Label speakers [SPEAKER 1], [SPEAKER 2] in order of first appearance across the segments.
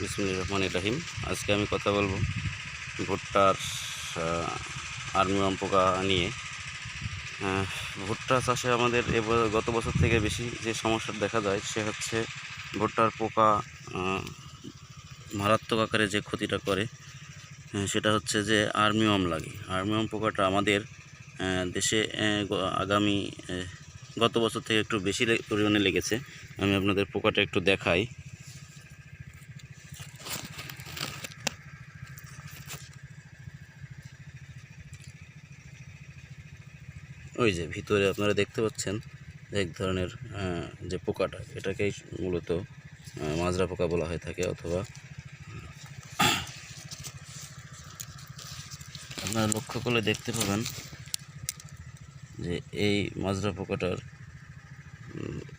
[SPEAKER 1] বিসমিল্লাহির রহমানির রহিম। আজকে আমি কথা বলবো ভুট্টার আর্মিওয়ার্ম পোকা নিয়ে। ভুট্টা চাষে আমাদের গত বছর থেকে বেশি যে সমস্যা দেখা যায় সে হচ্ছে ভুট্টার পোকা মারাত্মক আকারে যে ক্ষতিটা করে সেটা হচ্ছে যে আর্মিওয়ার্ম লাগে। আর্মিওয়ার্ম পোকাটা আমাদের দেশে আগামী গত বছর থেকে একটু বেশি পরিমাণে লেগেছে। আমি আপনাদের পোকাটা একটু দেখাই। ওই যে ভিতরে আপনারা দেখতে পাচ্ছেন এক ধরনের যে পোকাটা, এটাকেই মূলত মাজরা পোকা বলা হয়ে থাকে, অথবা আপনারা লক্ষ্য করলে দেখতে পাবেন যে এই মাজরা পোকাটার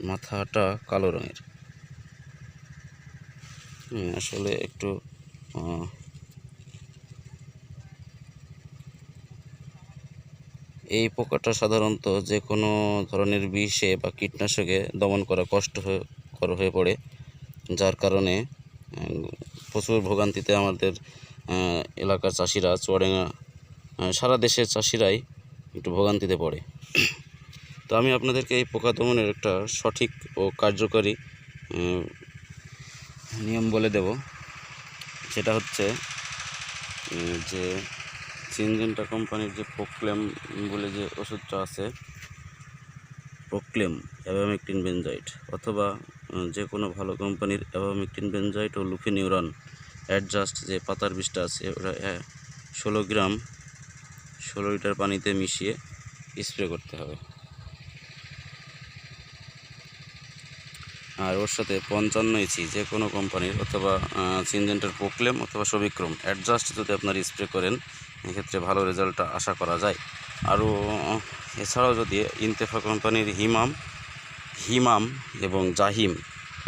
[SPEAKER 1] মাথাটা কালো রঙের। আসলে একটু এই পোকাটা সাধারণত যে কোনো ধরনের বিষে বা কীটনাশকে দমন করা কষ্টকর হয়ে পড়ে, যার কারণে প্রচুর ভোগান্তিতে আমাদের এলাকার চাষিরা, চুয়াডাঙ্গা সারা দেশের চাষিরাই একটু ভোগান্তিতে পড়ে। তো আমি আপনাদেরকে এই পোকা দমনের একটা সঠিক ও কার্যকরী নিয়ম বলে দেব। সেটা হচ্ছে যে সিনজেন্টা কোম্পানির যে প্রোক্লেম বলে যে ওষুধটা আছে, প্রোক্লেম অ্যাবামেকটিন বেনজাইট, অথবা যে কোনো ভালো কোম্পানির অ্যাবামেকটিন বেনজাইট ও লুফিনিউরন অ্যাডজাস্ট যে পাতার বিষটা আছে, ওটা 16 গ্রাম 16 লিটার পানিতে মিশিয়ে স্প্রে করতে হবে। আর ওর সাথে 55 ইঞ্চি যে কোনো কোম্পানির অথবা সিনজেন্টার প্রোক্লেম অথবা সবিক্রম অ্যাডজাস্ট যদি আপনার স্প্রে করেন, এক্ষেত্রে ভালো রেজাল্টটা আশা করা যায়। আরও এছাড়াও যদি ইনতেফা কোম্পানির হিমাম এবং জাহিম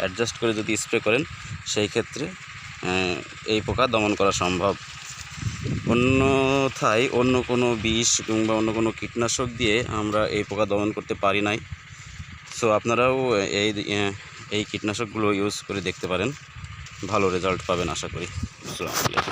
[SPEAKER 1] অ্যাডজাস্ট করে যদি স্প্রে করেন, সেই ক্ষেত্রে এই পোকা দমন করা সম্ভব। অন্যথায় অন্য কোনো বিষ কিংবা অন্য কোনো কীটনাশক দিয়ে আমরা এই পোকা দমন করতে পারি নাই। সো আপনারাও এই কীটনাশকগুলো ইউজ করে দেখতে পারেন, ভালো রেজাল্ট পাবেন আশা করি। আসসালামু আলাইকুম।